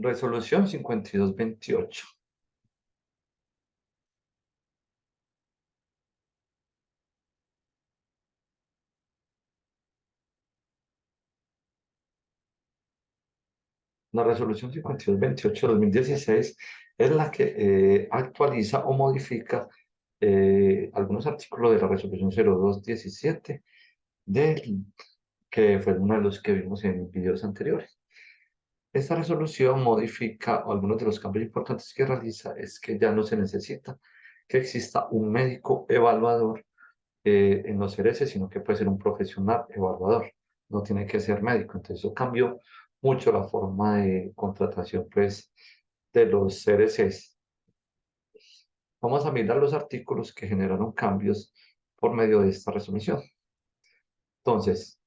Resolución 5228. La resolución 5228 de 2016 es la que actualiza o modifica algunos artículos de la resolución 0217, que fue uno de los que vimos en videos anteriores. Esta resolución modifica algunos de los cambios importantes que realiza, es que ya no se necesita que exista un médico evaluador en los CRS, sino que puede ser un profesional evaluador, no tiene que ser médico. Entonces eso cambió mucho la forma de contratación, pues, de los CRCs. Vamos a mirar los artículos que generaron cambios por medio de esta resolución. Entonces,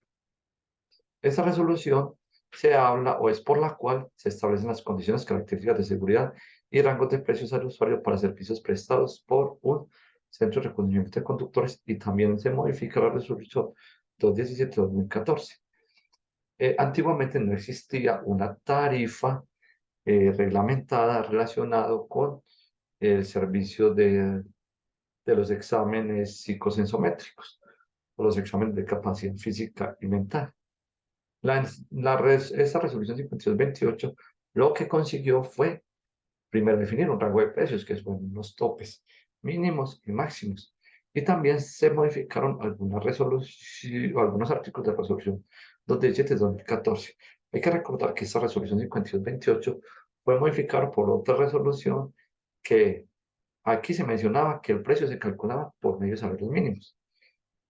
esta resolución se habla o es por la cual se establecen las condiciones, características de seguridad y rangos de precios al usuario para servicios prestados por un centro de reconocimiento de conductores, y también se modifica la resolución 217-2014. Antiguamente no existía una tarifa reglamentada relacionado con el servicio de los exámenes psicosensométricos o los exámenes de capacidad física y mental. Esta resolución 5228 lo que consiguió fue, primero, definir un rango de precios, que son unos topes mínimos y máximos. Y también se modificaron algunos artículos de resolución 217-2014. Hay que recordar que esta resolución 5228 fue modificada por otra resolución que aquí se mencionaba que el precio se calculaba por medio de salarios mínimos.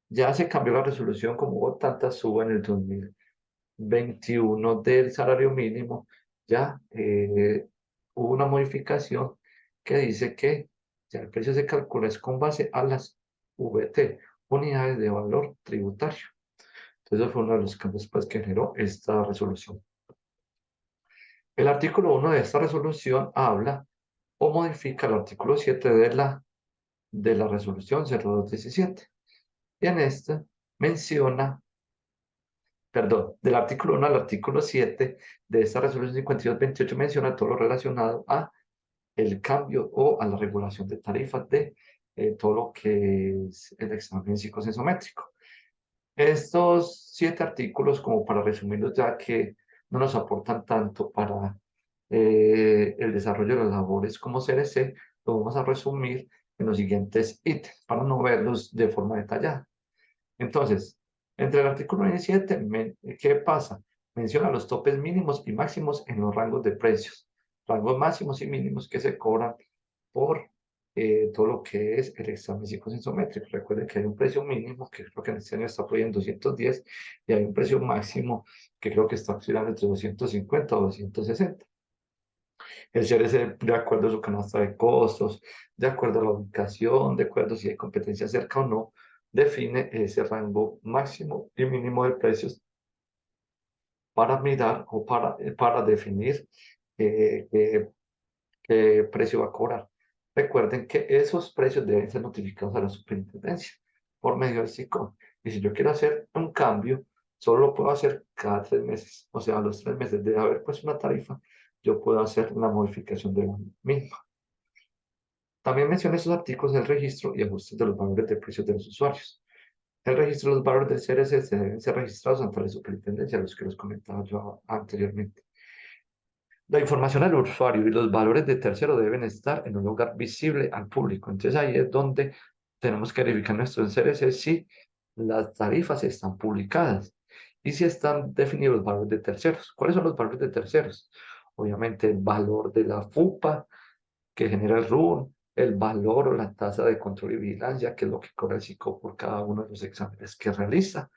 Ya se cambió la resolución, como hubo tantas suba en el 2021 del salario mínimo, ya hubo una modificación que dice que ya el precio se calcula es con base a las VT, unidades de valor tributario. Entonces, fue uno de los cambios, pues, que generó esta resolución. El artículo 1 de esta resolución habla o modifica el artículo 7 de la resolución 0217. Y en este menciona, perdón, del artículo 1 al artículo 7 de esta resolución 5228 menciona todo lo relacionado a el cambio o a la regulación de tarifas de todo lo que es el examen psicosensométrico. Estos 7 artículos, como para resumirlos, ya que no nos aportan tanto para el desarrollo de las labores como CRC, lo vamos a resumir en los siguientes ítems para no verlos de forma detallada. Entonces, entre el artículo 1 y 7, ¿qué pasa? Menciona los topes mínimos y máximos en los rangos de precios, rangos máximos y mínimos que se cobran por todo lo que es el examen psicosensométrico. Recuerden que hay un precio mínimo, que creo que en este año está por ahí en 210, y hay un precio máximo que creo que está oscilando entre 250 o 260. El CRC, de acuerdo a su canasta de costos, de acuerdo a la ubicación, de acuerdo a si hay competencia cerca o no, define ese rango máximo y mínimo de precios para mirar o para definir qué precio va a cobrar. Recuerden que esos precios deben ser notificados a la superintendencia por medio del SICON. Y si yo quiero hacer un cambio, solo lo puedo hacer cada 3 meses. O sea, a los 3 meses de haber puesto una tarifa, yo puedo hacer una modificación de la misma. También menciona esos artículos del registro y ajustes de los valores de precios de los usuarios. El registro de los valores del CRC se deben ser registrados ante la superintendencia, los que los comentaba yo anteriormente. La información del usuario y los valores de tercero deben estar en un lugar visible al público. Entonces ahí es donde tenemos que verificar nuestro CRC si las tarifas están publicadas y si están definidos los valores de terceros. ¿Cuáles son los valores de terceros? Obviamente el valor de la FUPA que genera el RUN, el valor o la tasa de control y vigilancia, que es lo que cobra el SICO por cada uno de los exámenes que realiza,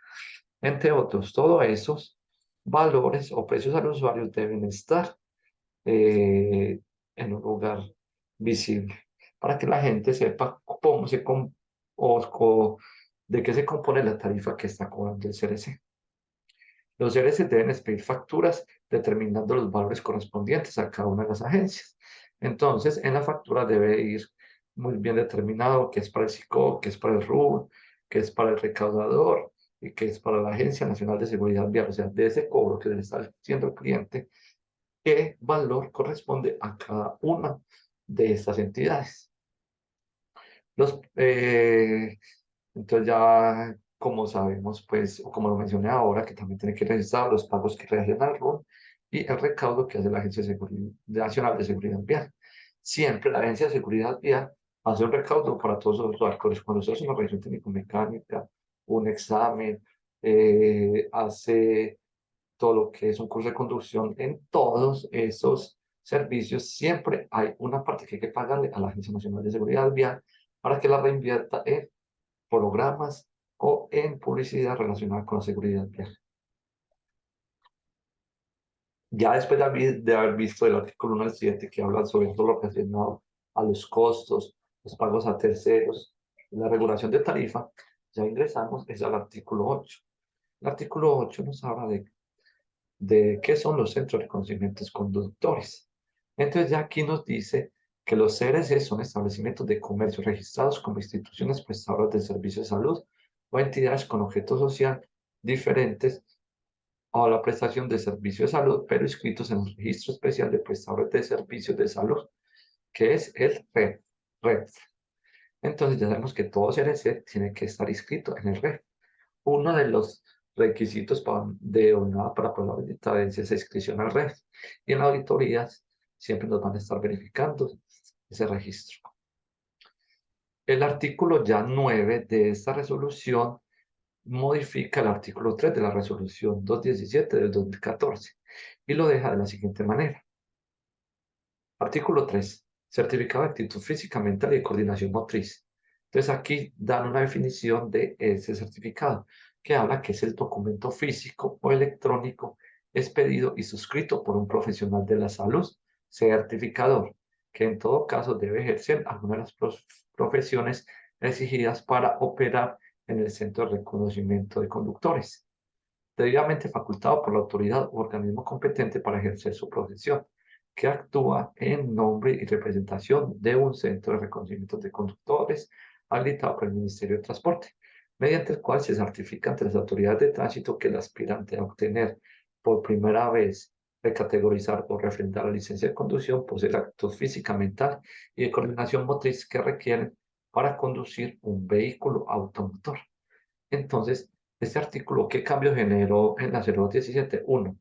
entre otros. Todos esos valores o precios a los usuarios deben estar en un lugar visible para que la gente sepa cómo de qué se compone la tarifa que está cobrando el CRC. Los CRC deben expedir facturas determinando los valores correspondientes a cada una de las agencias. Entonces, en la factura debe ir muy bien determinado qué es para el SICO, qué es para el RUN, qué es para el recaudador y qué es para la Agencia Nacional de Seguridad Vial. O sea, de ese cobro que le está haciendo el cliente, qué valor corresponde a cada una de estas entidades. Entonces ya, como sabemos, pues, o como lo mencioné ahora, que también tiene que registrar los pagos que realiza el RUN y el recaudo que hace la Agencia de Seguridad Nacional de Seguridad Vial. Siempre la Agencia de Seguridad Vial hace un recaudo para todos los alcoholes. Cuando se hace una revisión técnico-mecánica, un examen, hace todo lo que es un curso de conducción, en todos esos servicios siempre hay una parte que hay que pagarle a la Agencia Nacional de Seguridad Vial para que la reinvierta en programas o en publicidad relacionada con la seguridad vial. Ya después de haber visto el artículo 1 al 7 que habla sobre todo lo relacionado a los costos, los pagos a terceros, la regulación de tarifa, ya ingresamos es al artículo 8. El artículo 8 nos habla de qué son los centros de conocimientos conductores. Entonces ya aquí nos dice que los CRC son establecimientos de comercio registrados como instituciones prestadoras de servicios de salud o entidades con objeto social diferentes a la prestación de servicios de salud, pero inscritos en el Registro Especial de Prestadores de Servicios de Salud, que es el REF. Entonces ya sabemos que todo CRC tiene que estar inscrito en el REF. Uno de los requisitos para poder habilitar es esa inscripción al REF. Y en auditorías siempre nos van a estar verificando ese registro. El artículo ya 9 de esta resolución modifica el artículo 3 de la resolución 217 del 2014 y lo deja de la siguiente manera. Artículo 3. Certificado de actitud física, mental y de coordinación motriz. Entonces aquí dan una definición de ese certificado que habla que es el documento físico o electrónico expedido y suscrito por un profesional de la salud, certificador, que en todo caso debe ejercer alguna de las profesiones exigidas para operar en el Centro de Reconocimiento de Conductores, debidamente facultado por la autoridad u organismo competente para ejercer su profesión, que actúa en nombre y representación de un centro de reconocimiento de conductores habilitado por el Ministerio de Transporte, mediante el cual se certifica ante las autoridades de tránsito que el aspirante a obtener por primera vez, recategorizar o refrendar la licencia de conducción posee la actitud física, mental y de coordinación motriz que requieren para conducir un vehículo automotor. Entonces, este artículo, ¿qué cambio generó en la 0217? Uno,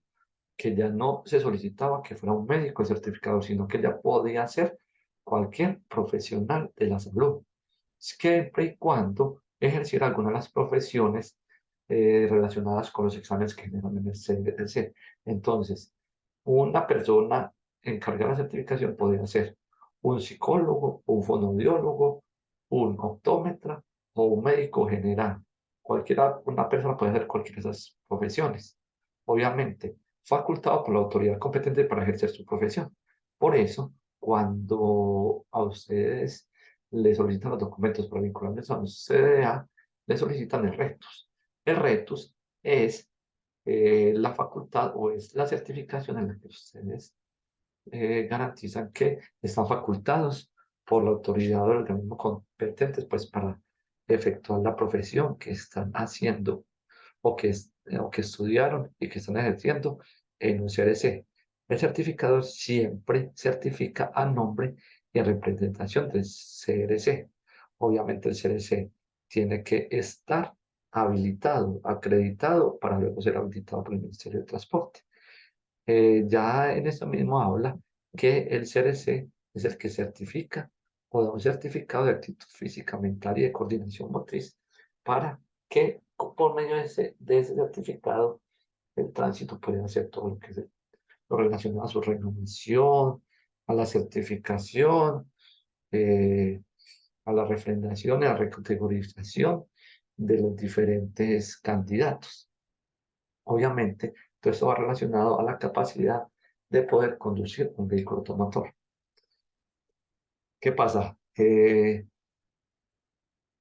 que ya no se solicitaba que fuera un médico el certificado, sino que ya podía ser cualquier profesional de la salud, siempre y cuando ejerciera alguna de las profesiones relacionadas con los exámenes que generan en el CDC. Entonces, una persona encargada de la certificación podría ser un psicólogo, un fonoaudiólogo, un optómetra o un médico general. Una persona puede hacer cualquiera de esas profesiones. Obviamente, facultado por la autoridad competente para ejercer su profesión. Por eso, cuando a ustedes le solicitan los documentos para vincularles a un CDA, le solicitan el RETUS. El RETUS es la facultad o es la certificación en la que ustedes garantizan que están facultados por la autoridad o el organismo competentes pues para efectuar la profesión que están haciendo o que estudiaron y que están ejerciendo en un CRC. El certificado siempre certifica a nombre y en representación del CRC. Obviamente el CRC tiene que estar habilitado, acreditado para luego ser habilitado por el Ministerio de Transporte. Ya en esto mismo habla que el CRC es el que certifica o da un certificado de actitud física, mental y de coordinación motriz para que por medio de ese certificado el tránsito pueda hacer todo lo que es lo relacionado a su renovación, a la certificación, eh, a la refrendación y a la recategorización de los diferentes candidatos. Obviamente, todo esto va relacionado a la capacidad de poder conducir un vehículo automotor. ¿Qué pasa?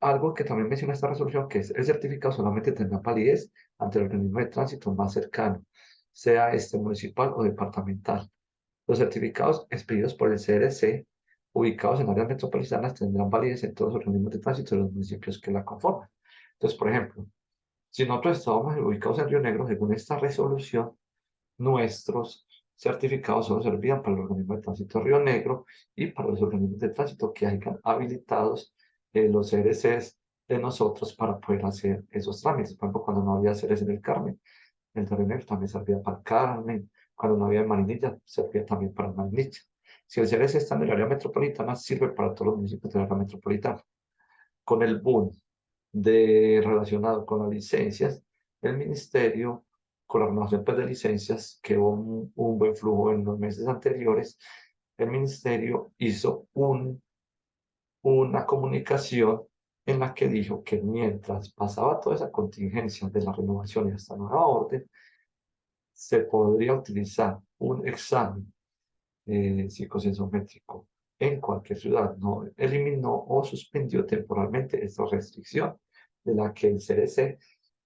Algo que también menciona esta resolución, que es el certificado solamente tendrá validez ante el organismo de tránsito más cercano, sea este municipal o departamental. Los certificados expedidos por el CRC, ubicados en áreas metropolitanas, tendrán validez en todos los organismos de tránsito de los municipios que la conforman. Entonces, por ejemplo, si nosotros estábamos ubicados en Río Negro, según esta resolución, nuestros certificados solo servían para el organismo de tránsito Río Negro y para los organismos de tránsito que hayan habilitados los CRCs de nosotros para poder hacer esos trámites. Por ejemplo, cuando no había CRC en el Carmen, el de Río Negro también servía para el Carmen. Cuando no había en Marinilla, servía también para el Marinilla. Si el CRC está en el área metropolitana, sirve para todos los municipios del área metropolitana. Con el boom relacionado con las licencias, el ministerio, con la renovación pues, de licencias, que hubo un buen flujo en los meses anteriores, el ministerio hizo una comunicación en la que dijo que mientras pasaba toda esa contingencia de la renovación y esta nueva orden, se podría utilizar un examen psicosensométrico en cualquier ciudad. No eliminó o suspendió temporalmente esta restricción de la que el CRC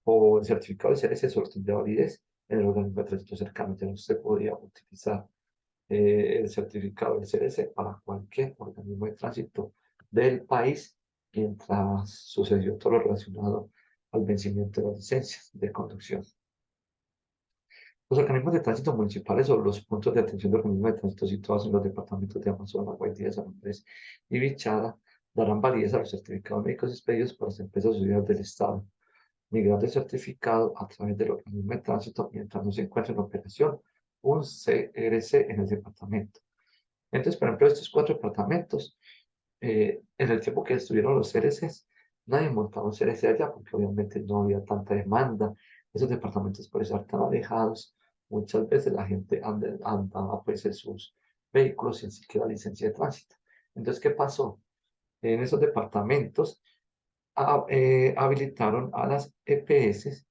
o el certificado del CRC solo tendría validez en el organismo de tránsito cercano. Ya no se podía utilizar el certificado del CRC para cualquier organismo de tránsito del país mientras sucedió todo lo relacionado al vencimiento de las licencias de conducción. Los organismos de tránsito municipales o los puntos de atención de organismos de tránsito situados en los departamentos de Amazonas, Guaitía, San Andrés y Bichada darán validez a los certificados médicos expedidos por las empresas sociales del Estado, migrando el certificado a través del organismo de tránsito mientras no se encuentre en operación un CRC en el departamento. Entonces, por ejemplo, estos 4 departamentos, en el tiempo que estuvieron los CRCs, nadie montaba un CRC allá porque obviamente no había tanta demanda. Esos departamentos por estar tan alejados, muchas veces la gente andaba pues en sus vehículos sin siquiera licencia de tránsito. Entonces, ¿qué pasó? En esos departamentos habilitaron a las EPS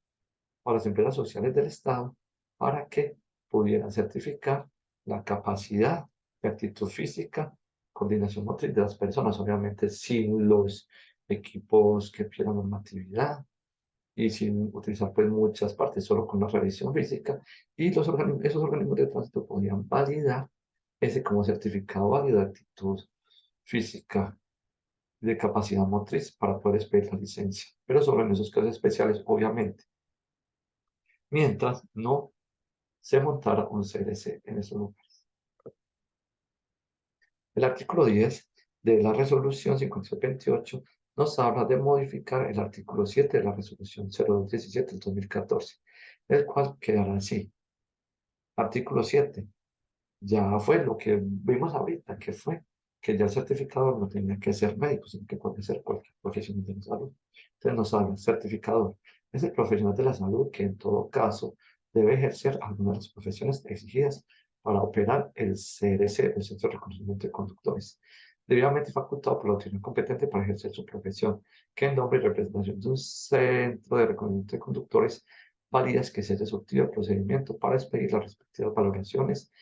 o a las empresas sociales del Estado para que pudieran certificar la capacidad de actitud física, coordinación motriz de las personas, obviamente sin los equipos que pierdan normatividad y sin utilizar pues muchas partes, solo con la revisión física, y esos organismos de tránsito podían validar ese como certificado válido de actitud física de capacidad motriz para poder expedir la licencia, pero solo en esos casos especiales, obviamente, mientras no se montara un CRC en esos lugares. El artículo 10 de la resolución 5628 nos habla de modificar el artículo 7 de la resolución 0217 del 2014, el cual quedará así. Artículo 7. Ya fue lo que vimos ahorita, que fue que ya el certificador no tenía que ser médico, sino que podía ser cualquier profesional de la salud. Entonces nos habla, certificador es el profesional de la salud que en todo caso debe ejercer algunas de las profesiones exigidas para operar el CRC, el Centro de Reconocimiento de Conductores, debidamente facultado por la autoridad competente para ejercer su profesión, que en nombre y representación de un Centro de Reconocimiento de Conductores válidas que se haya surtido el procedimiento para expedir las respectivas valoraciones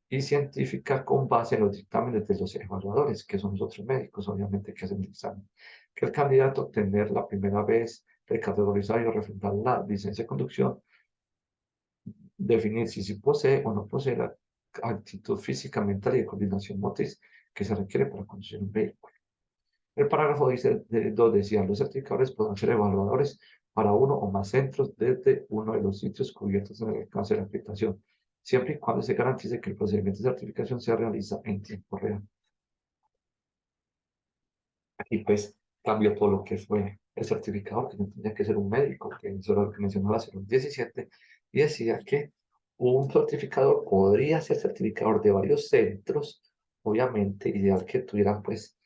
y científica con base en los dictámenes de los evaluadores, que son los otros médicos, obviamente, que hacen el examen. Que el candidato tener la primera vez recategorizar y refrendar la licencia de conducción, definir si posee o no posee la actitud física, mental y de coordinación motriz que se requiere para conducir un vehículo. El parágrafo dice, 2 decía, los certificadores podrán ser evaluadores para uno o más centros desde uno de los sitios cubiertos en el alcance de la aplicación, siempre y cuando se garantice que el procedimiento de certificación se realiza en tiempo real. Aquí pues cambió todo lo que fue el certificador, que no tenía que ser un médico, que eso era lo que mencionaba la 17, y decía que un certificador podría ser certificador de varios centros, obviamente ideal que tuvieran pues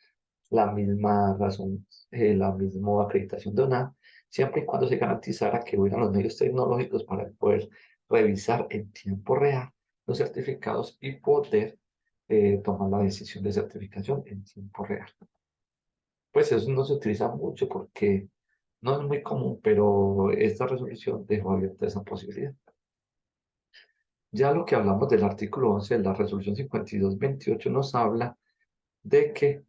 la misma razón, la misma acreditación de una, siempre y cuando se garantizara que hubieran los medios tecnológicos para poder revisar en tiempo real los certificados y poder tomar la decisión de certificación en tiempo real. Pues eso no se utiliza mucho porque no es muy común, pero esta resolución dejó abierta esa posibilidad. Ya lo que hablamos del artículo 11 de la resolución 5228 nos habla de que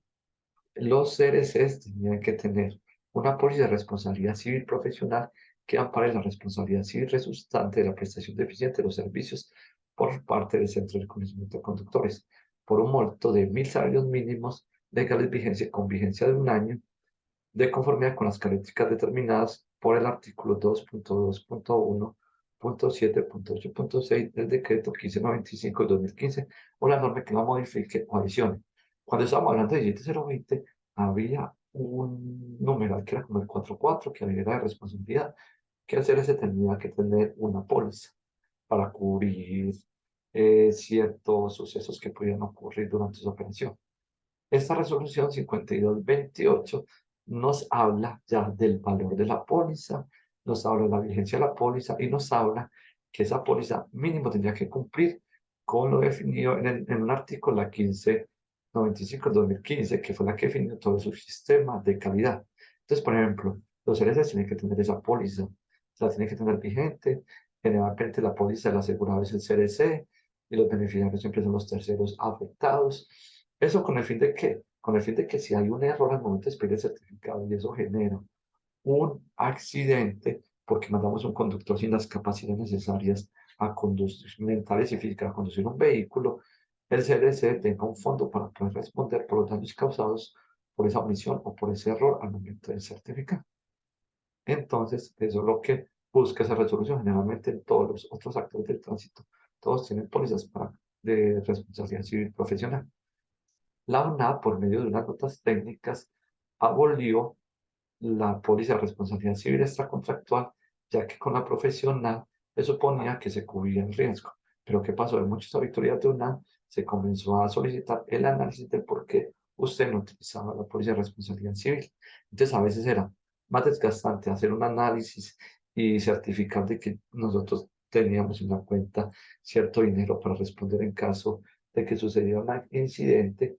los CRCs tenían que tener una póliza de responsabilidad civil profesional que ampare la responsabilidad civil resultante de la prestación deficiente de los servicios por parte del Centro de Reconocimiento de Conductores, por un monto de 1.000 salarios mínimos legales con vigencia de un año, de conformidad con las características determinadas por el artículo 2.2.1 7.8.6 del decreto 1595/2015 o la norma que la modifique o adicione. Cuando estábamos hablando de 17020, había un numeral que era como el 44, que era de responsabilidad, que al ser ese tenía que tener una póliza para cubrir ciertos sucesos que pudieran ocurrir durante su operación. Esta resolución 5228 nos habla ya del valor de la póliza, nos habla de la vigencia de la póliza y nos habla que esa póliza mínimo tendría que cumplir con lo definido en un artículo, la 1595/2015, que fue la que definió todo su sistema de calidad. Entonces, por ejemplo, los CRC tienen que tener esa póliza, la tienen que tener vigente. Generalmente la póliza del asegurado es el CRC y los beneficiarios siempre son los terceros afectados. ¿Eso con el fin de qué? Con el fin de que si hay un error al momento de expedir el certificado y eso genera un accidente, porque mandamos un conductor sin las capacidades necesarias a conducir, mentales y físicas a conducir un vehículo, el CRC tenga un fondo para poder responder por los daños causados por esa omisión o por ese error al momento del certificado. Entonces, eso es lo que busca esa resolución. Generalmente en todos los otros actores del tránsito, todos tienen pólizas de responsabilidad civil profesional. La UNAV, por medio de unas notas técnicas, abolió la póliza de responsabilidad civil extracontractual, ya que con la profesional se suponía que se cubría el riesgo. Pero ¿qué pasó? En muchas auditorías de UNAV se comenzó a solicitar el análisis de por qué usted no utilizaba la póliza de responsabilidad civil. Entonces, a veces era más desgastante hacer un análisis y certificar de que nosotros teníamos en la cuenta cierto dinero para responder en caso de que sucediera un incidente,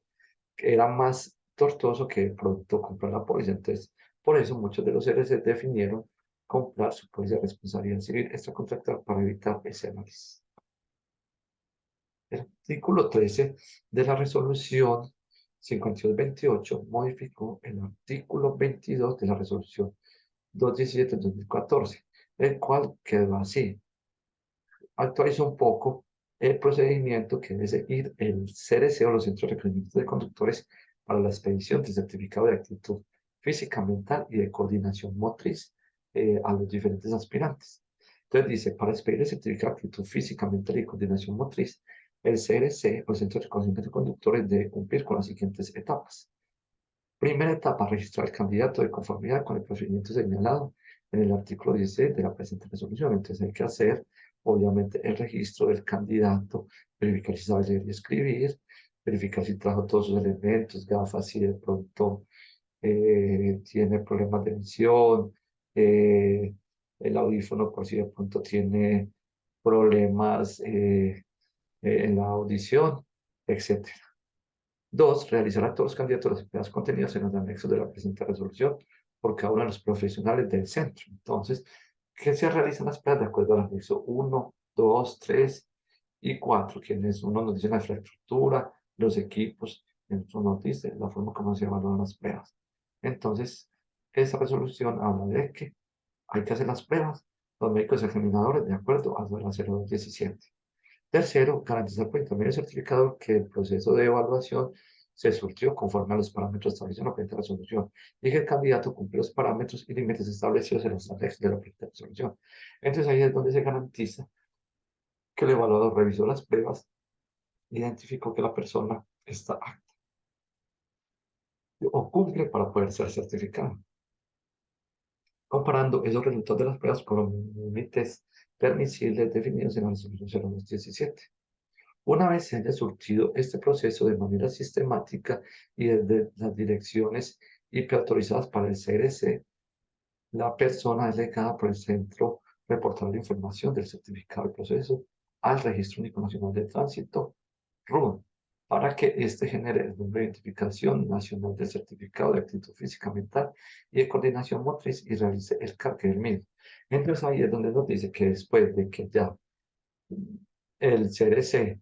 que era más tortuoso que de pronto comprar la póliza. Entonces, por eso muchos de los CRC definieron comprar su póliza de responsabilidad civil extracontractual para evitar ese análisis. El artículo 13 de la resolución 5228 modificó el artículo 22 de la resolución 217/2014, el cual quedó así. Actualizó un poco el procedimiento que debe seguir el CRC o los Centros de Reconocimiento de Conductores para la expedición de certificado de actitud física, mental y de coordinación motriz a los diferentes aspirantes. Entonces dice, para expedir el certificado de actitud física, mental y coordinación motriz, el CRC o el Centro de Reconocimiento de Conductores debe cumplir con las siguientes etapas. Primera etapa, registrar al candidato de conformidad con el procedimiento señalado en el artículo 16 de la presente resolución. Entonces hay que hacer, obviamente, el registro del candidato, verificar si sabe leer y escribir, verificar si trajo todos sus elementos, gafas, si de pronto tiene problemas de visión, eh, el audífono por si de pronto tiene problemas en la audición, etcétera. Dos, realizar a todos los candidatos las pruebas contenidas en los anexos de la presente resolución por cada uno de los profesionales del centro. Entonces, ¿qué se realizan las pruebas? De acuerdo al anexo 1, 2, 3 y 4, quienes uno nos dice la infraestructura, los equipos, en otro nos dice la forma como se evalúan las pruebas. Entonces, esa resolución habla de que hay que hacer las pruebas, los médicos examinadores, de acuerdo a la 0217. Tercero, garantizar por intermedio del certificado que el proceso de evaluación se surtió conforme a los parámetros establecidos en la presente resolución y que el candidato cumple los parámetros y límites establecidos en los anexos de la presente resolución. Entonces ahí es donde se garantiza que el evaluador revisó las pruebas, identificó que la persona está apta o cumple para poder ser certificado, comparando esos resultados de las pruebas con los límites permisibles definidos en la resolución 0217. Una vez se haya surtido este proceso de manera sistemática y desde las direcciones IP autorizadas para el CRC, la persona delegada por el centro reportará la información del certificado de proceso al Registro Único Nacional de Tránsito, RUN, para que éste genere el número de identificación nacional del certificado de actitud física, mental y de coordinación motriz y realice el cargue del mismo. Entonces ahí es donde nos dice que después de que ya el CRC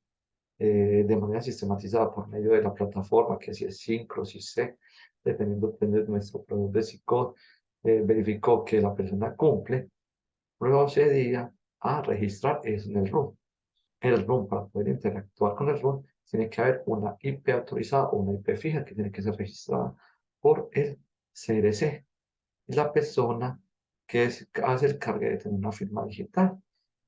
de manera sistematizada por medio de la plataforma, que si es Syncro, si C, dependiendo de nuestro proveedor de SICOD, verificó que la persona cumple, procedía a registrar eso en el RUN. El RUN, para poder interactuar con el RUN, tiene que haber una IP autorizada o una IP fija que tiene que ser registrada por el CRC. Y la persona que hace el cargue de tener una firma digital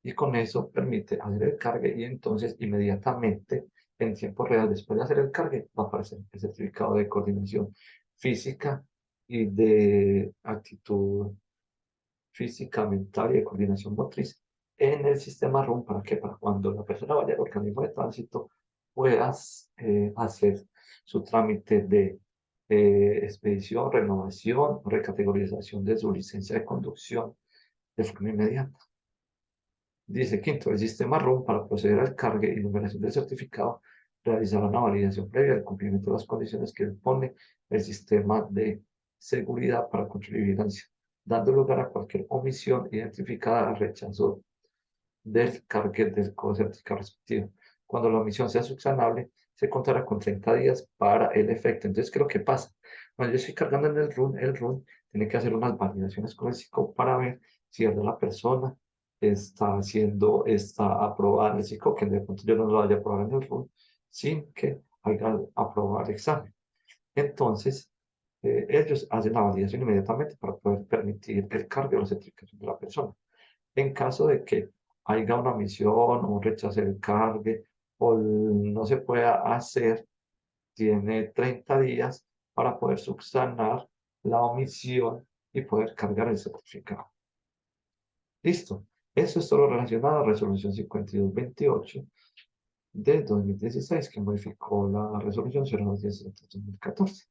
y con eso permite hacer el cargue y entonces inmediatamente en tiempo real después de hacer el cargue va a aparecer el certificado de coordinación física y de actitud física, mental y de coordinación motriz en el sistema RUN. ¿Para qué? Para cuando la persona vaya al organismo de tránsito puedas hacer su trámite de expedición, renovación, recategorización de su licencia de conducción de forma inmediata. Dice quinto, el sistema RUN para proceder al cargue y numeración del certificado realizará una validación previa del cumplimiento de las condiciones que impone el sistema de seguridad para control y vigilancia, dando lugar a cualquier omisión identificada al rechazo del cargue del código certificado respectivo. Cuando la omisión sea subsanable, se contará con 30 días para el efecto. Entonces, ¿qué es lo que pasa? Cuando yo estoy cargando en el RUN tiene que hacer unas validaciones con el psicólogo para ver si es de la persona está aprobada en el psicólogo, que de pronto yo no lo vaya a aprobar en el RUN sin que haya aprobado el examen. Entonces, ellos hacen la validación inmediatamente para poder permitir el cargo de la certificación de la persona. En caso de que haya una omisión o un rechazo del cargue o no se pueda hacer, tiene 30 días para poder subsanar la omisión y poder cargar el certificado. Listo. Eso es todo relacionado a Resolución 5228 de 2016, que modificó la Resolución 010 de 2014.